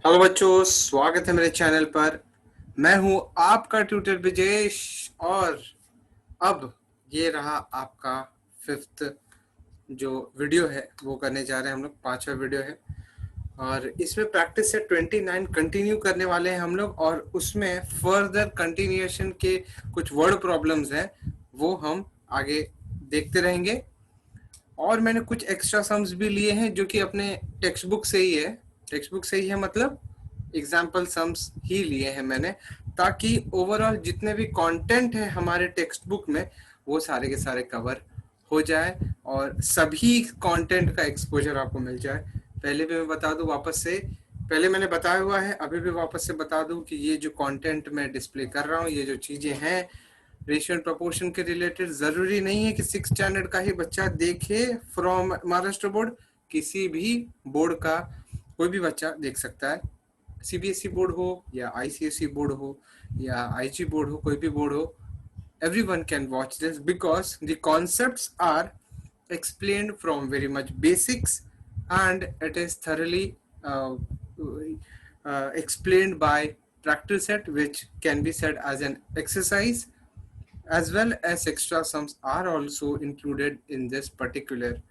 Hello बच्चों, स्वागत है मेरे चैनल पर। मैं हूं आपका ट्यूटर ब्रिजेश और अब ये रहा आपका फिफ्थ जो वीडियो है वो करने जा रहे हैं हम लोग। पांचवा वीडियो है और इसमें प्रैक्टिस से 29 कंटिन्यू करने वाले हैं हम लोग और उसमें फर्दर कंटिन्यूएशन के कुछ वर्ड प्रॉब्लम्स हैं वो हम आगे देखते रहेंगे। और मैंने कुछ एक्स्ट्रा सम्स भी लिए हैं जो कि अपने टेक्स्ट बुक से ही है। टेक्स्ट बुक से ही है मतलब एग्जाम्पल सम्स ही लिए हैं मैंने, ताकि ओवरऑल जितने भी कंटेंट है हमारे टेक्स्ट बुक में वो सारे के सारे कवर हो जाए और सभी कंटेंट का एक्सपोजर आपको मिल जाए। पहले भी मैं बता दूं वापस से, पहले मैंने बताया हुआ है, अभी भी वापस से बता दूं कि ये जो कंटेंट मैं डिस्प्ले कर रहा हूँ, ये जो चीजें हैं रेशियो एंड प्रोपोर्शन के रिलेटेड, जरूरी नहीं है कि 6 स्टैंडर्ड का ही बच्चा देखे फ्रॉम महाराष्ट्र बोर्ड। किसी भी बोर्ड का कोई भी बच्चा देख सकता है, सीबीएसई बोर्ड हो या आईसीएसई बोर्ड हो या आईजी बोर्ड हो, कोई भी बोर्ड हो, everyone can watch this because the concepts are explained from very much basics and it is thoroughly explained by practice set, which can be said as an exercise, as well as extra sums are also included in this particular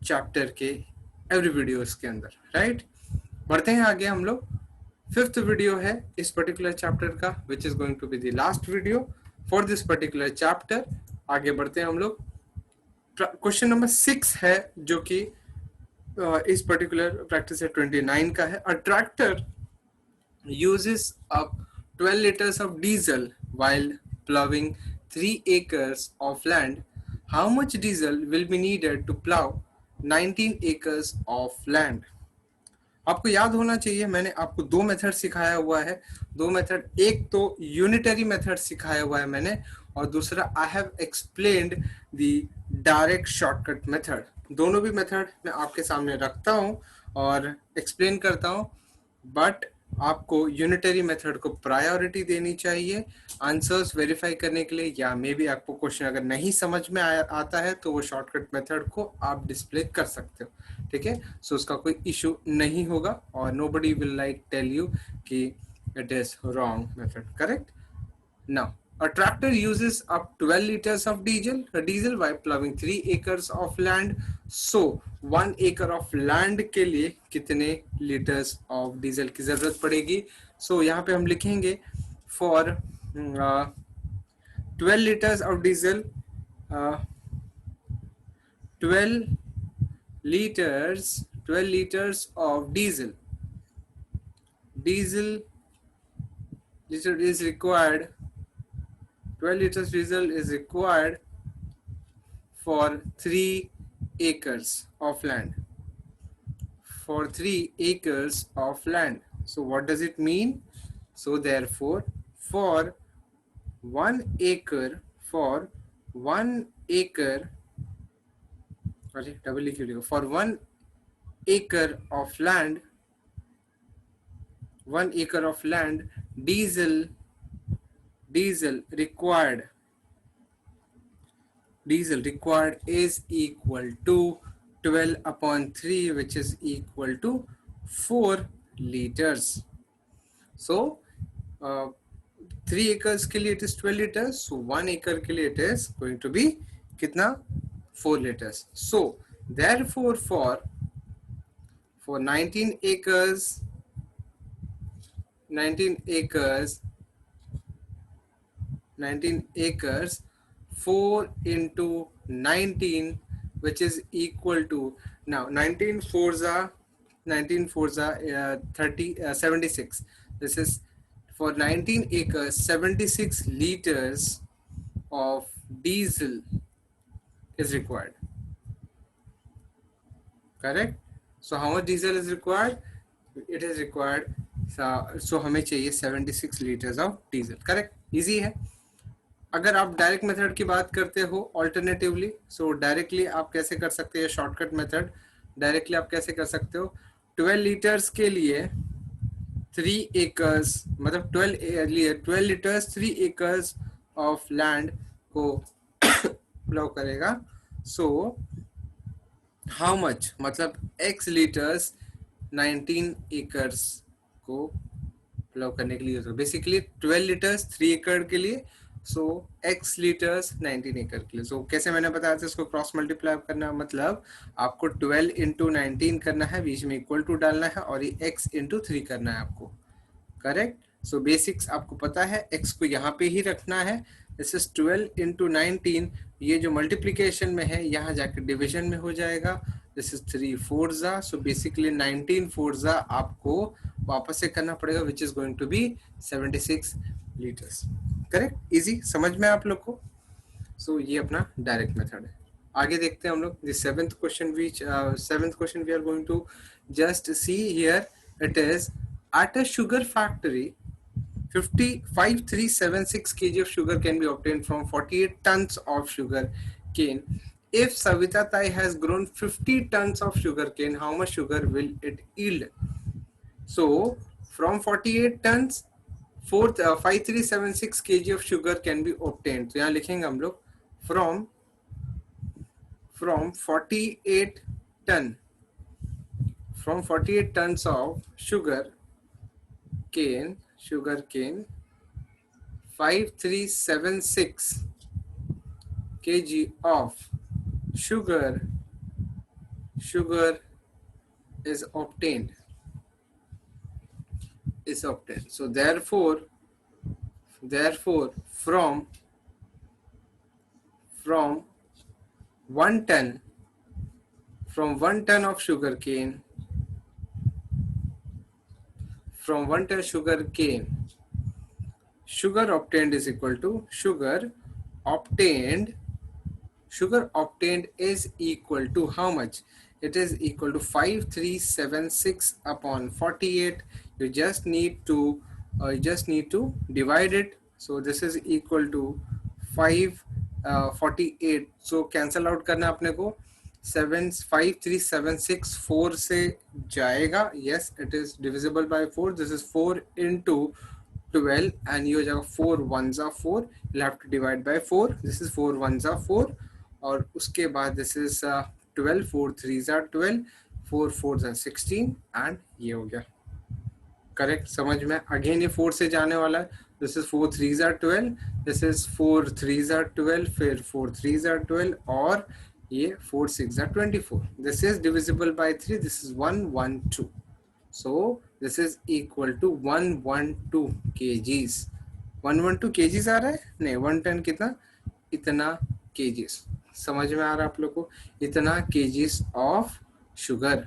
chapter के every videos के अंदर, right? बढ़ते हैं आगे हम लोग। Fifth video है इस पर्टिकुलर चैप्टर का, which is going to be the last video for this particular chapter. आगे बढ़ते हैं हम लोग। क्वेश्चन नंबर 6 है जो कि इस पर्टिकुलर प्रैक्टिस है 29 का है। अ tractor uses up 12 liters of diesel while plowing 3 acres of land. How much diesel will be needed to plow 19 acres of land? आपको याद होना चाहिए, मैंने आपको दो मेथड सिखाया हुआ है। दो मेथड, एक तो यूनिटरी मेथड सिखाया हुआ है मैंने और दूसरा I have explained the direct shortcut method. दोनों भी मेथड मैं आपके सामने रखता हूं और एक्सप्लेन करता हूं, बट आपको यूनिटरी मेथड को प्रायोरिटी देनी चाहिए आंसर्स वेरीफाई करने के लिए, या मे बी आपको क्वेश्चन अगर नहीं समझ में आता है तो वो शॉर्टकट मेथड को आप डिस्प्ले कर सकते हो, ठीक है। सो उसका कोई इशू नहीं होगा और nobody will like tell you कि it is wrong method, correct. Now a tractor uses up 12 liters of diesel while plowing 3 acres of land. So 1 acre of land के लिए कितने liters of diesel की जरूरत पड़ेगी? So यहाँ पे हम लिखेंगे for 12 liters of diesel, 12 liters of diesel is required. 12 liters diesel is required for 3 acres of land. For 3 acres of land. So what does it mean? So therefore, for 1 acre, for 1 acre of land, 1 acre of land, diesel required is equal to 12 upon 3, which is equal to 4 liters. So 3 acres के लिए it is 12 liters. So 1 acre के लिए it is going to be कितना? 4 liters. So therefore for 19 acres, 4 into 19, which is equal to, now 19 fours are 76. This is for 19 acres, 76 liters of diesel is required, correct? So how much diesel is required? It is required, so हमें चाहिए 76 liters of diesel, correct? Easy है। अगर आप direct method की बात करते हो alternatively, सो directly आप कैसे कर सकते हैं? शॉर्टकट मेथड डायरेक्टली आप कैसे कर सकते हो? 12 लीटर्स के लिए 3 एकर्स, मतलब 12 लीटर्स 3 एकर्स ऑफ लैंड को प्लो करेगा। सो हाउ मच, मतलब x लीटर्स 19 एकर्स को प्लव करने के लिए यूज होगा। बेसिकली 12 लीटर्स 3 एकड़ के लिए, सो x लीटर्स 19 एकड़ के लिए। सो कैसे मैंने बताया था इसको क्रॉस मल्टीप्लाई करना, मतलब आपको 12 इंटू 19 करना है, बीच में इक्वल टू डालना है और ये x इंटू 3 करना है आपको। करेक्ट। सो बेसिक्स आपको पता है, x को यहाँ पे ही रखना है। दिस इज 12 इंटू 19, ये जो मल्टीप्लीकेशन में है यहाँ जाकर डिविजन में हो जाएगा। दिस इज 3 4 सो बेसिकली 19 4 आपको वापस से करना पड़ेगा, which is going to be 76 litres. Correct, easy, समझ में आप लोग को। सो ये अपना डायरेक्ट मेथड है। आगे देखते हैं हम लोग। Seventh question we are going to just see here. It is at a sugar factory 5376 kg of sugar can be obtained from 48 tons of sugar cane. If Savita Tai has grown 50 tons of sugar cane, how much sugar will it yield? So from 48 tons 5376 kg of sugar can be obtained. तो यहाँ लिखेंगे हम लोग from 48 tons of sugar cane 5376 kg of sugar is obtained. So therefore from 1 ton of sugar cane, sugar obtained is equal to sugar obtained is equal to how much? It is equal to 5376 upon 48. You just need to divide it. So this is equal to 548. So cancel out करना अपने को 5376 4 से जाएगा. Yes, it is divisible by 4. This is 4 into 12 and ये हो जाएगा 4 1s are 4. You'll have to divide by 4. This is 4 1s are 4 और उसके बाद this is 12 4 3s are 12 4 4s are 16 and ये हो गया। करेक्ट, समझ में। अगेन ये 4 से जाने वाला है। This is 4 3s are 12, this is 4 3s are 12, फिर 4 3s are 12 और ये 4 6 are 24. This is divisible by 3. This is 112. So this is equal to 112 kgs. 112 kgs आ रहा है, नहीं 1 टन कितना, इतना kgs। समझ में आ रहा है आप लोग को, इतना kgs ऑफ शुगर।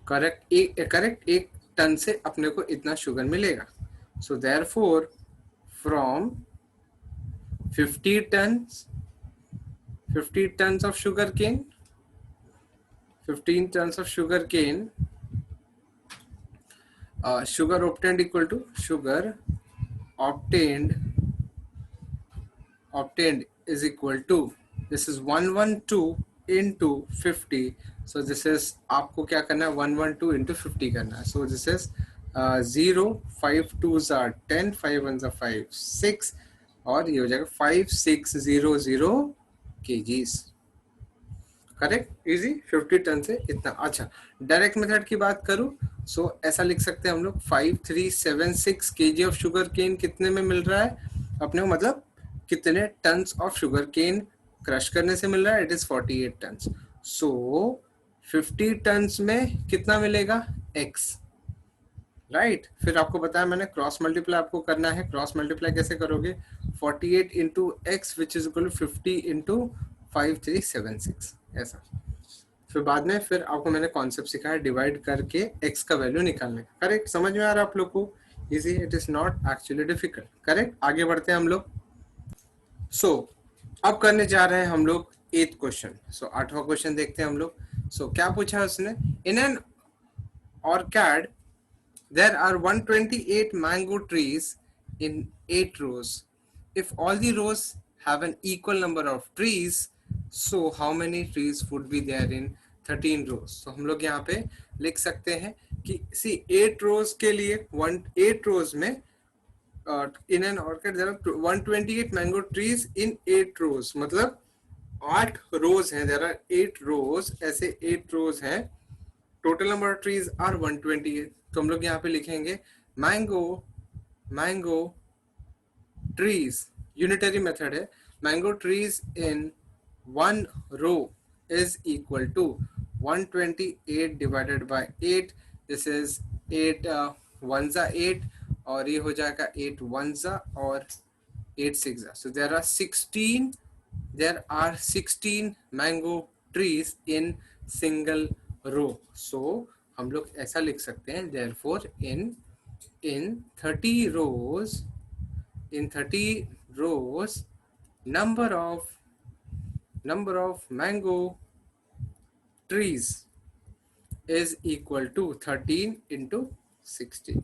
करेक्ट, एक टन से अपने को इतना शुगर मिलेगा। So therefore from 50 tons of sugar cane, 15 tons of sugar cane, sugar obtained equal to sugar obtained is equal to, this is 112 into 50. So this is आपको क्या करना है, 112 into 50 करना है. So this is 0 5 2s are 10 5 1s are 5 6 और ये हो जाएगा 5600 kgs। Correct, easy. 50 टन से इतना। अच्छा, डायरेक्ट मेथड की बात करूं सो ऐसा लिख सकते हैं हम लोग 5376 kg ऑफ शुगर केन कितने में मिल रहा है अपने को, मतलब कितने tons of sugar cane crush करने से मिल रहा है, it is 48 tons. So 50 tons में कितना मिलेगा, x, राइट। फिर आपको बताया मैंने क्रॉस मल्टीप्लाई आपको करना है। क्रॉस मल्टीप्लाई कैसे करोगे, 48 into X which is equal to 50 into 5376 ऐसा। फिर बाद में फिर आपको मैंने कॉन्सेप्ट सिखाया डिवाइड करके x का वैल्यू निकालने का। करेक्ट, समझ में आ रहा है आप लोग को, easy, it is not actually difficult. Correct, आगे बढ़ते हैं हम लोग। सो अब करने जा रहे हैं हम लोग 8th क्वेश्चन। सो 8वां क्वेश्चन देखते हैं हम लोग। सो क्या पूछा है उसने, in an orchid there are 128 mango trees in 8 rows. If all the rows have an equal number of trees, so how many trees would be there in 13 rows? So हम लोग यहाँ पे लिख सकते हैं कि see 8 rows के लिए 8 rows में in an orchid there are 128 mango trees in 8 rows, मतलब 8 rows हैं, there are 8 rows, ऐसे 8 rows हैं total number of trees are 120, तो हम लोग यहाँ पे लिखेंगे मैंगो trees, unitary method है, mango trees in one row is equal to 128 divided by 8. This is 8 ones are 8 और ये हो जाएगा 8 ones are और 8 6 are. So there are 16 mango trees in single row. So हम लोग ऐसा लिख सकते हैं, therefore in 30 rows, in 30 rows, number of mango trees is equal to 13 into 16.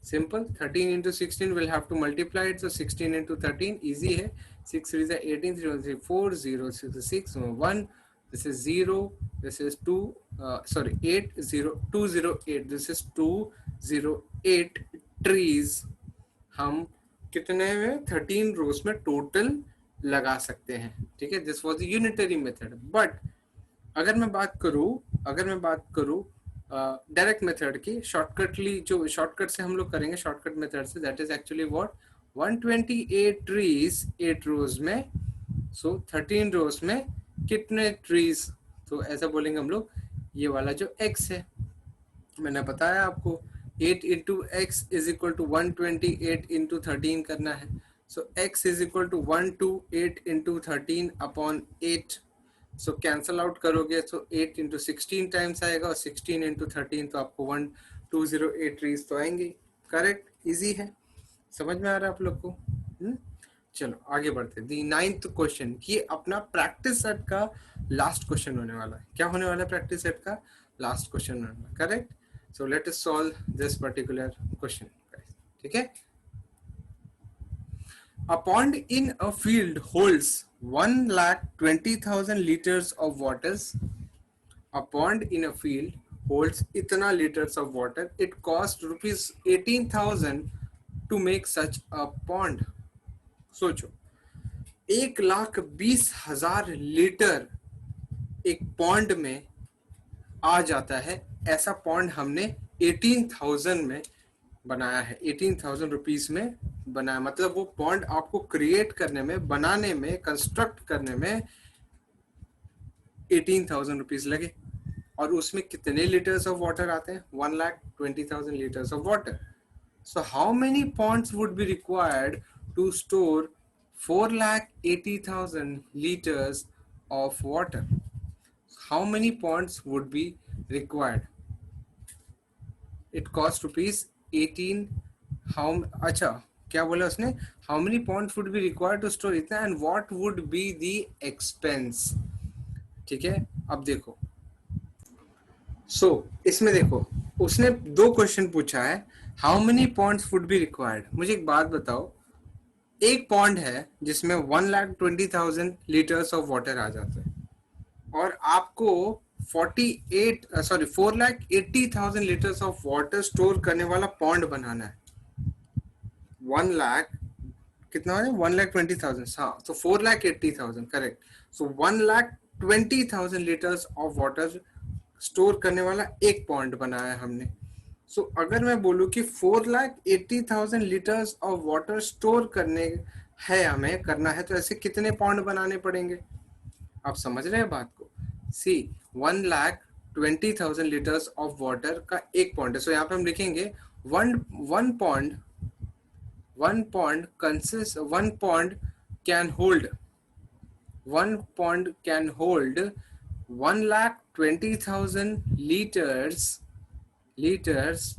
Simple. 13 into 16 will have to multiply it, so 16 into 13 easy है. 6 3 is 18, 3 1 3 4, 0 6 6 1, this is 0, this is 2, sorry 8 0 208, this is 208 trees हम कितने में 13 रोज में total लगा सकते हैं. ठीक है, this was unitary method. But अगर मैं बात करूं डायरेक्ट मेथड की, शॉर्टकटली जो शॉर्टकट से हम लोग करेंगे, शॉर्टकट मेथड से, that is actually what 128 trees 8 रोज में. सो 13 रोज में कितने ट्रीज, तो ऐसा बोलेंगे हम लोग, ये वाला जो x है मैंने बताया आपको 8 into X is equal to 128 into 13 करना है. So x is equal to 128 into 13 upon 8. So cancel out करोगे तो 8 इंटू 16 टाइम्स आएगा और 16 इंटू 13 तो आपको 1208 ट्रीज तो आएंगे. करेक्ट, इजी है, समझ में आ रहा है आप लोग को. चलो आगे बढ़ते हैं. दी 9th क्वेश्चन, ये अपना प्रैक्टिस सेट का लास्ट क्वेश्चन होने वाला है. क्या होने वाला है? प्रैक्टिस सेट का लास्ट क्वेश्चन होने वाला है. Correct. So let us solve this particular question, guys. ठीक है. A pond in a field holds 1,20,000 liters of water. A pond in a field holds इतना liters of water. It cost rupees 18,000 to make such a pond. सोचो 1,20,000 litre एक pond में आ जाता है. ऐसा pond हमने 18,000 में बनाया है, 18,000 रुपीज में बनाया. मतलब वो पॉन्ड आपको क्रिएट करने में, बनाने में, कंस्ट्रक्ट करने में 18,000 रुपीज लगे. और उसमें कितने लीटर्स ऑफ वाटर आते हैं? 1,20,000 litres of water. So how many ponds would be required to store 4,80,000 liters of water? How many ponds would be required? It cost rupees 18. How? अच्छा, क्या बोला उसने? How many ponds would be required to store इतना and what would be the expense? ठीक है, अब देखो. So इसमें देखो, उसने 2 क्वेश्चन पूछा है. How many ponds would be required? मुझे एक बात बताओ, एक पॉन्ड है जिसमें 1,20,000 लीटर्स ऑफ वाटर आ जाता है और आपको 4,80,000 लीटर्स ऑफ वाटर स्टोर करने वाला पॉन्ड बनाना है. 1 लाख कितना है? 1,20,000. हाँ, तो 4,80,000. Correct. So 1,20,000 litres of water store करने वाला एक पॉन्ड बनाया है हमने. सो अगर मैं बोलूं कि 4,80,000 लीटर्स ऑफ वाटर स्टोर करने है, हमें करना है, तो ऐसे कितने पॉन्ड बनाने पड़ेंगे? आप समझ रहे हैं बात को? सी 1,20,000 लीटर्स ऑफ वाटर का एक पॉन्ड है. सो यहाँ पे हम लिखेंगे one pond consist, one pond can hold 1,20,000 litres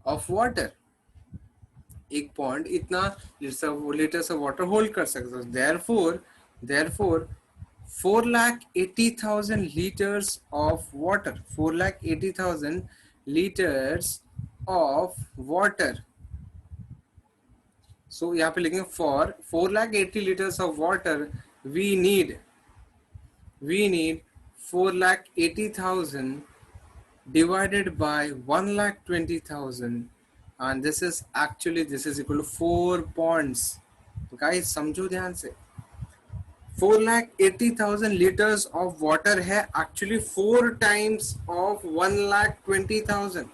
of water. एक पॉन्ड इतना लीटर्स ऑफ वाटर होल्ड कर सकता है. Therefore 4,80,000 liters of water, 4,80,000 liters of water. So यहाँ पे लिखेंगे for 4,80,000 liters of water we need 4,80,000 divided by 1,20,000 and this is equal to 4 ponds. Guys समझो ध्यान से, 4,80,000 liters of water है actually 4 times of 1,20,000,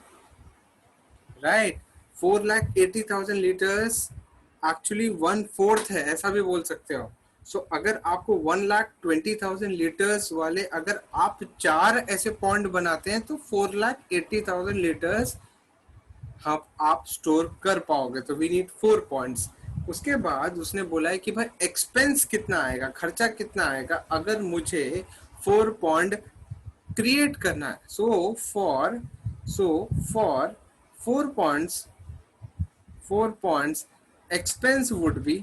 right? 4,80,000 liters actually 1/4 है, ऐसा भी बोल सकते हो. सो अगर आपको 1,20,000 लीटर्स वाले अगर आप 4 ऐसे पॉन्ड बनाते हैं तो 4,80,000 लीटर्स आप स्टोर कर पाओगे. तो वी नीड 4 पॉइंट्स. उसके बाद उसने बोला है कि भाई एक्सपेंस कितना आएगा, खर्चा कितना आएगा अगर मुझे 4 पॉन्ड क्रिएट करना है. So for 4 points expense would be,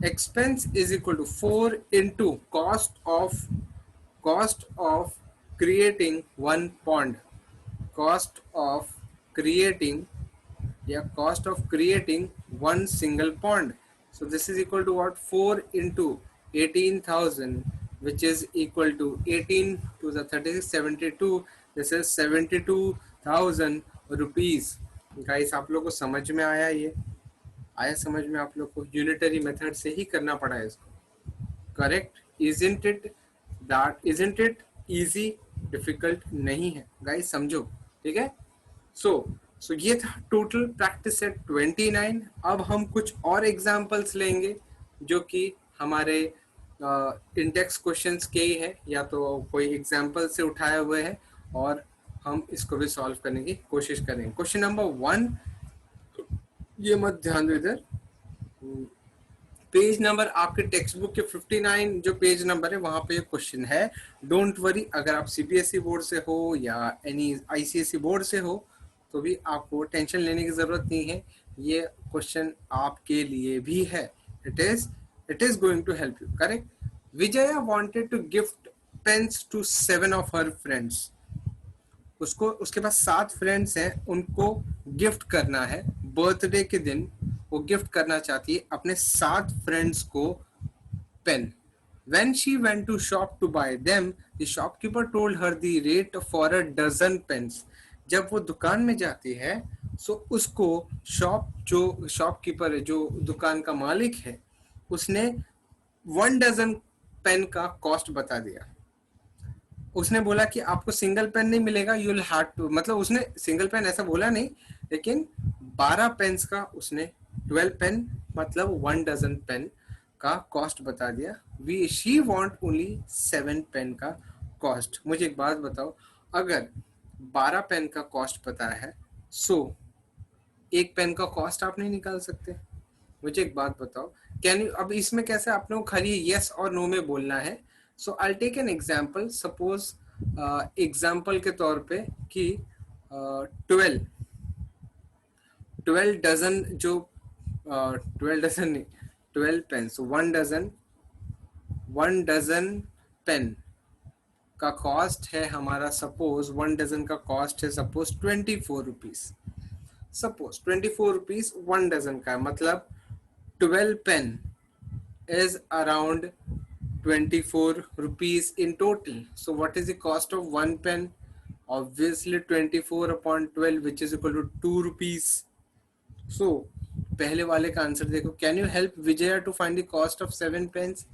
expense is equal to 4 into cost of creating one pond, cost of creating cost of creating one single pond. So this is equal to what? 4 into 18,000, which is equal to 18 to the 36 72. This is 72,000 rupees. Guys आप लोग को समझ में आया? ये आया समझ में? आप लोग को यूनिटरी मेथड से ही करना पड़ा है इसको. Correct? Isn't it that? Isn't it easy? Difficult नहीं है गाइस, समझो. ठीक है. सो ये था टोटल प्रैक्टिस सेट 29. अब हम कुछ और एग्जांपल्स लेंगे जो कि हमारे इंडेक्स क्वेश्चंस के ही है या तो कोई एग्जांपल से उठाए हुए हैं और हम इसको भी सॉल्व करने की कोशिश करेंगे. क्वेश्चन नंबर 1, ये मत ध्यान दो इधर. पेज नंबर आपके टेक्स्ट बुक के 59 जो पेज नंबर है वहां पे क्वेश्चन है. डोंट वरी, अगर आप सीबीएसई बोर्ड से हो या एनी आईसीएसई बोर्ड से हो तो भी आपको टेंशन लेने की जरूरत नहीं है. ये क्वेश्चन आपके लिए भी है. It is going to help you. Correct? Vijaya wanted to gift pens to 7 of her friends. उसको उसके पास 7 फ्रेंड्स हैं, उनको गिफ्ट करना है बर्थडे के दिन. वो गिफ्ट करना चाहती है अपने 7 फ्रेंड्स को pen. When she went to shop to buy them, the shopkeeper told her the rate for a dozen pens. जब वो दुकान में जाती है सो उसको जो शॉपकीपर है, जो दुकान का मालिक है, उसने 1 डजन पेन का कॉस्ट बता दिया. उसने बोला कि आपको सिंगल पेन नहीं मिलेगा, यू विल हैव टू, मतलब उसने सिंगल पेन ऐसा बोला नहीं, लेकिन 12 पेन्स का उसने 12 पेन मतलब 1 डजन पेन का कॉस्ट बता दिया. शी वांट ओनली 7 पेन का कॉस्ट. मुझे एक बात बताओ, अगर 12 पेन का कॉस्ट पता है सो एक पेन का कॉस्ट आप नहीं निकाल सकते? मुझे एक बात बताओ, कैन यू? अब इसमें कैसे आप लोग खाली यस और नो में बोलना है. So I take an example. Suppose example के तौर पे कि 12 डजन जो 12 डजन नहीं, 12 पेन. सो 1 डजन पेन का कॉस्ट है हमारा, सपोज 1 डजन का कॉस्ट है suppose 24 rupees. Suppose 24 rupees 1 dozen का, मतलब 12 pen is around 24 rupees in total. So what is the cost of 1 pen? Obviously 24 upon 12, which is equal to 2 rupees. So पहले वाले का आंसर देखो. Can you help Vijaya to find the cost of 7 pens?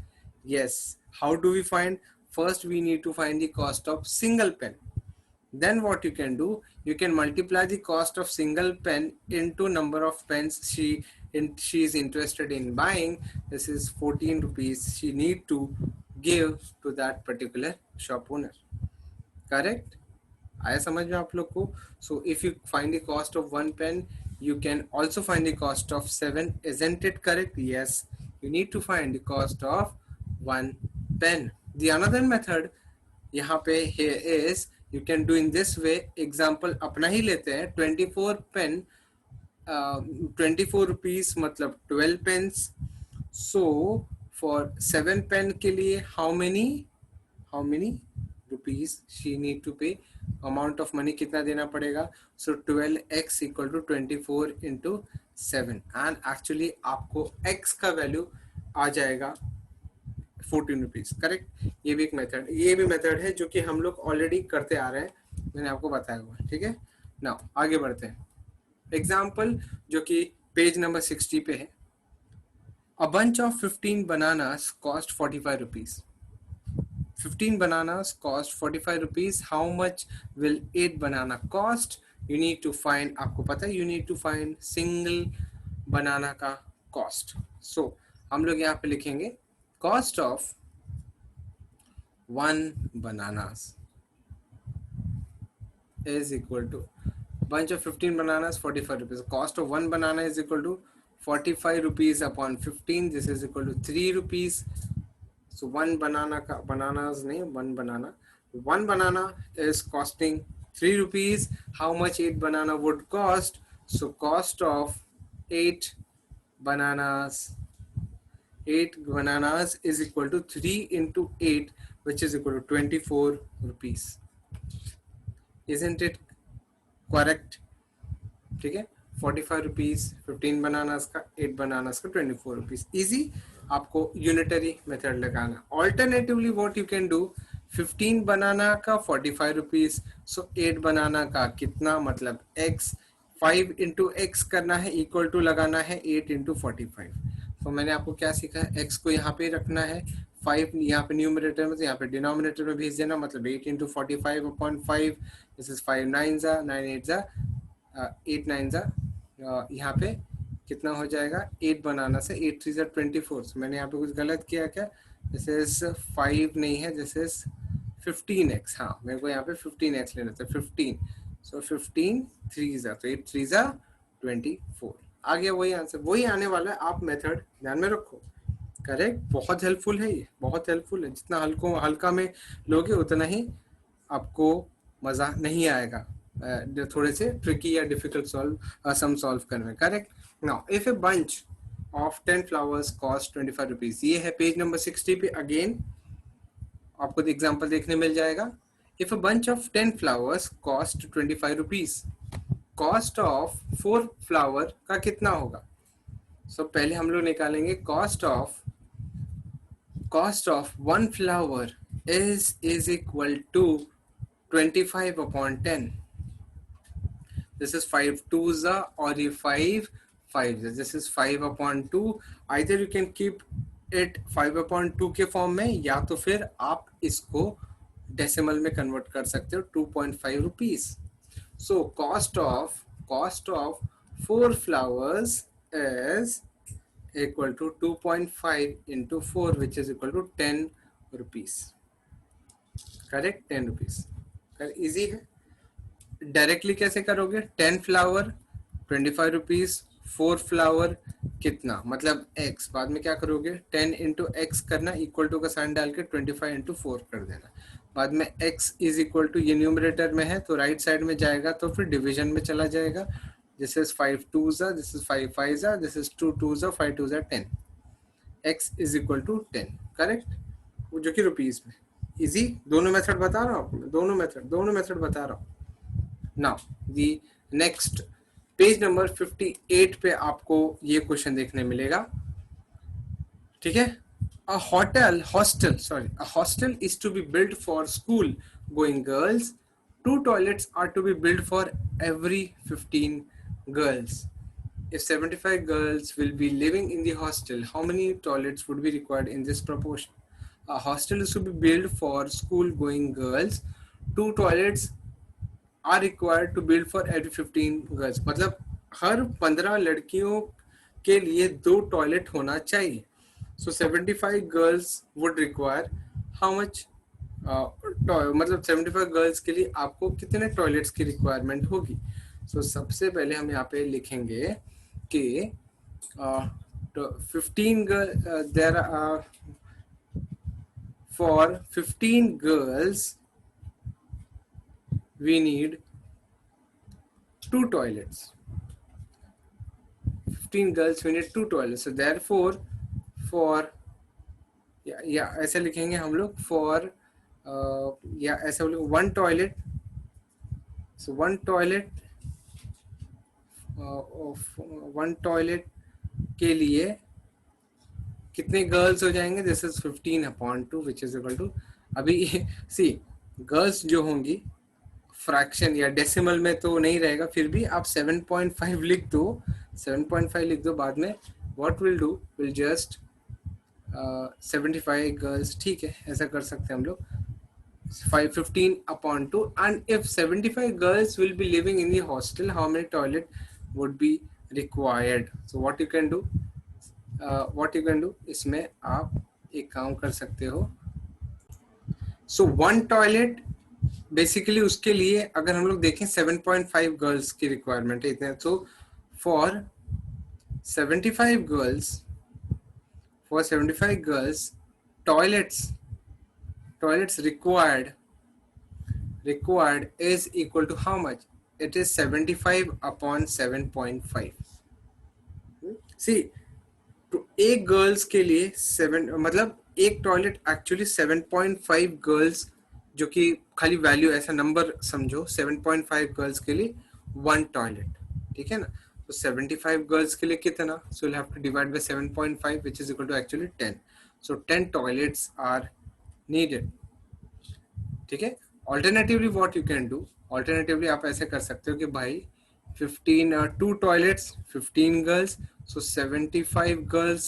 Yes. How do we find? First we need to find the cost of single pen. Then what you can do, you can multiply the cost of single pen into number of pens she is interested in buying. This is 14 rupees she need to give to that particular shop owner. Correct? आया समझ में आप लोग को? So if you find the cost of 1 pen, you can also find the cost of 7. Isn't it correct? Yes. You need to find the cost of 1 pen. The another method यहाँ पे here is, you can do in this way. Example अपना ही लेते हैं. 24 pen 24 rupees मतलब 12 pens. So for 7 pen के लिए how many rupees she need to pay, amount of money कितना देना पड़ेगा. So 12x equal to 24 into 7. And actually आपको x का वैल्यू आ जाएगा 14 रुपीज. करेक्ट? ये भी एक मेथड है जो कि हम लोग ऑलरेडी करते आ रहे हैं, मैंने आपको बताया हुआ. ठीक है. नाउ आगे बढ़ते हैं. एग्जाम्पल जो कि पेज नंबर 60 पे है. A bunch of 15 bananas cost 45 rupees. 15 bananas cost 45 rupees. How much will 8 banana cost? You need to find, आपको पता है, you need to find single banana का cost. So हम लोग यहाँ पे लिखेंगे cost of one bananas is equal to bunch of 15 bananas 45 rupees. Cost of one banana is equal to 45 rupees upon 15. This is equal to 3 rupees. So one banana ka bananas nahi, one banana is costing 3 rupees. How much 8 banana would cost? So cost of 8 bananas is equal to 3 into 8, which is equal to 24 rupees. Isn't it correct? ठीक है, 45 rupees 15 bananas का, 8 bananas का 24 rupees. Easy, आपको unitary method लगाना. Alternatively what you can do, 15 बनाना का 45 rupees, सो 8 बनाना का कितना, मतलब x, 5 इंटू एक्स करना है, इक्वल टू लगाना है 8 इंटू 45. तो मैंने आपको क्या सीखा है, x को यहाँ पे रखना है, 5 यहाँ पे न्यूमरेटर में, तो यहाँ पे डिनोमिनेटर में भेज देना, मतलब 8 इंटू 45 अपॉन 5. दिस इज 5 9 जा 9 8 जा 8 9 जा, यहाँ पे कितना हो जाएगा, 8 बनाना से 8 3 जा 24. so मैंने यहाँ पे कुछ गलत किया क्या, दिस इज 5 नहीं है, दिस इज 15x. हाँ, मेरे को यहाँ पे 15x लेना था, 15. सो 15 3 जा, तो 8 3 जा 24. आ गया वही आंसर, वही आने वाला है. आप मेथड ध्यान में रखो. करेक्ट, बहुत हेल्पफुल है ये, बहुत हेल्पफुल है. जितना हल्का में लोगे उतना ही आपको मजा नहीं आएगा, थोड़े से ट्रिकी या डिफिकल्ट सम सॉल्व करने. Correct. Now if a bunch of 10 flowers cost 25 rupees, ये है पेज नंबर 60 पे. अगेन आपको एग्जांपल देखने मिल जाएगा. If a bunch of 10 flowers cost 25 rupees, cost of 4 flower का कितना होगा. सो पहले हम लोग निकालेंगे cost of 1 flower is equal to 25 upon 10. This is 5 2s or 5 5s. This is 5 upon 2. Either you can keep it 5 upon 2 के form में, या तो फिर आप इसको डेसिमल में कन्वर्ट कर सकते हो, 2.5 rupees. So cost of 4 flowers is equal to 2.5 into 4, which is equal to 10 rupees. Correct, 10 rupees. Easy है. डायरेक्टली कैसे करोगे, 10 फ्लावर 25 रुपीज, 4 फ्लावर कितना, मतलब x. बाद में क्या करोगे, 10 इंटू एक्स करना, इक्वल टू का साइन डाल के 25 इंटू 4 कर देना. बाद में x इज इक्वल टू, ये न्यूमरेटर में है तो राइट साइड में जाएगा, तो फिर डिवीजन में चला जाएगा. This is 5 2s, this is 5 5s, this is 2 2s, 5 2s 10. x is equal to 10. Correct, जो कि रुपीज में. इजी, दोनों मेथड बता रहा हूँ, दोनों मेथड बता रहा हूँ. Now the next page number 58 पे आपको ये क्वेश्चन देखने मिलेगा. ठीक है. A hostel is to be built for school going girls. 2 toilets are to be built for every 15 girls. If 75 girls will be living in the hostel, how many toilets would be required in this proportion? A hostel is to be built for school going girls. 2 toilets are required to build for every 15 girls. मतलब हर 15 लड़कियों के लिए 2 toilet होना चाहिए. So 75 girls would require how much? मतलब 75 girls के लिए आपको कितने टॉयलेट्स की रिक्वायरमेंट होगी. सो सबसे पहले हम यहाँ पे लिखेंगे कि 15 girl there are for 15 girls we need 2 toilets. 15 girls we need 2 toilets. So therefore for या ऐसे लिखेंगे हम लोग, फॉर या ऐसे हम लोग 1 toilet. So 1 toilet of 1 toilet के लिए कितने गर्ल्स हो जाएंगे. This is 15 upon 2 which is equal to, अभी सी गर्ल्स जो होंगी फ्रैक्शन या डेसिमल में तो नहीं रहेगा, फिर भी आप 7.5 लिख दो, 7.5 लिख दो. बाद में what we'll do, we'll just 75 girls, ठीक है, ऐसा कर सकते हैं हम लोग, 15 upon 2, and if 75 girls will be living in the hostel, how many toilet would be required? So what you can do, इसमें आप एक काम कर सकते हो. सो वन टॉयलेट बेसिकली उसके लिए अगर हम लोग देखें 7.5 गर्ल्स की रिक्वायरमेंट है इतने. So for 75 girls, toilets required is equal to how much? It is 75 upon 7.5. See, तो एक गर्ल्स के लिए 7, मतलब एक टॉयलेट एक्चुअली 7.5 गर्ल्स, जो कि खाली वैल्यू ऐसा नंबर समझो, 7.5 गर्ल्स के लिए वन टॉयलेट, ठीक है ना. तो 75 गर्ल्स के लिए कितना? So you have to divide by 7.5 which is equal to actually 10. So 10 toilets are needed, ठीक है. Alternatively what you can do, alternatively आप ऐसे कर सकते हो कि भाई 15 2 toilets 15 girls, so 75 girls,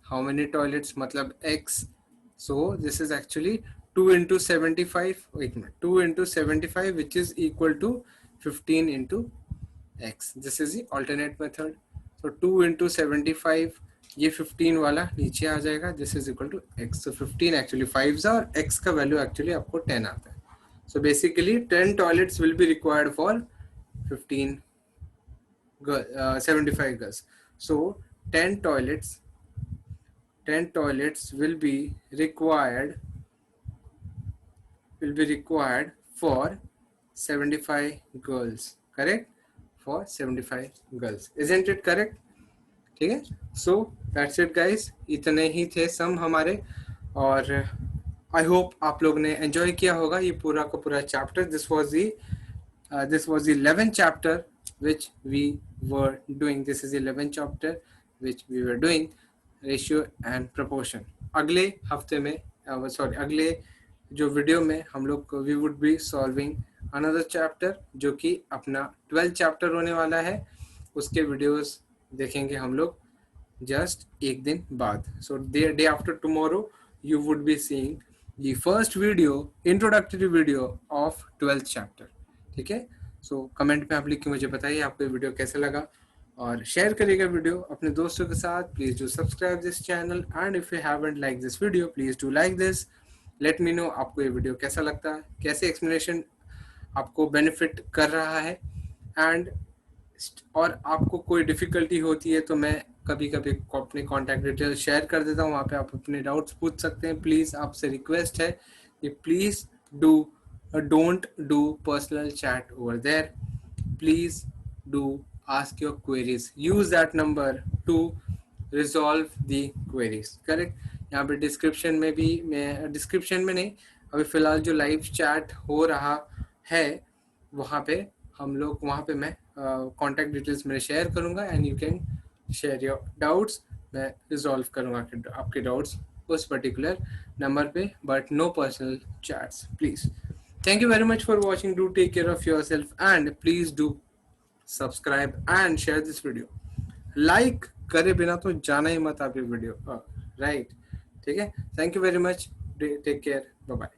how many toilets, मतलब x. So this is actually 2 into 75, wait a minute, 2 into 75 which is equal to 15 into x. This is the alternate method. So 2 into 75, ये 15 वाला नीचे आ जाएगा, this is equal to x. So 15 actually 5s और x का value actually आपको 10 आता है. So basically 10 toilets will be required for 15 75 girls. So 10 toilets will be required for 75 girls, correct? For 75 girls, isn't it correct? ठीक है. So that's it guys, इतने ही थे सम हमारे, और आई होप आप लोग ने एंजॉय किया होगा ये पूरा का पूरा chapter. This was the 11th chapter which we were doing. This is the 11th chapter which we were doing, ratio and proportion. अगले हफ्ते में अगले जो वीडियो में हम लोग we would be solving another chapter जो कि अपना 12th chapter होने वाला है. उसके वीडियोस देखेंगे हम लोग जस्ट एक दिन बाद. So day after tomorrow you would be seeing the first video, introductory video of 12th chapter. ठीक है. सो कमेंट में आप लिख के मुझे बताइए आपको ये वीडियो कैसा लगा, और शेयर करिएगा वीडियो अपने दोस्तों के साथ. Please do subscribe this channel, and if you haven't like this video please do like this. Let me know आपको ये वीडियो कैसा लगता है, कैसे एक्सप्लेनेशन आपको बेनिफिट कर रहा है, एंड और आपको कोई डिफिकल्टी होती है तो मैं कभी कभी अपने कॉन्टैक्ट डिटेल शेयर कर देता हूँ, वहाँ पे आप अपने डाउट्स पूछ सकते हैं. प्लीज़ आपसे रिक्वेस्ट है कि please don't do personal chat over there. Please do ask your queries. Use that number to resolve the queries. Correct? यहाँ पे डिस्क्रिप्शन में भी, मैं डिस्क्रिप्शन में नहीं, अभी फिलहाल जो लाइव चैट हो रहा है वहाँ पे हम लोग, वहाँ पे मैं कॉन्टैक्ट डिटेल्स मेरे शेयर करूँगा, and you can share your doubts. मैं रिजॉल्व करूँगा आपके डाउट्स उस पर्टिकुलर नंबर पे, but no personal chats please. Thank you very much for watching. Do take care of yourself, and please do subscribe and share this video. Like करे बिना तो जाना ही मत आप ये वीडियो, राइट? ठीक है. Thank you very much. Take care. Bye bye.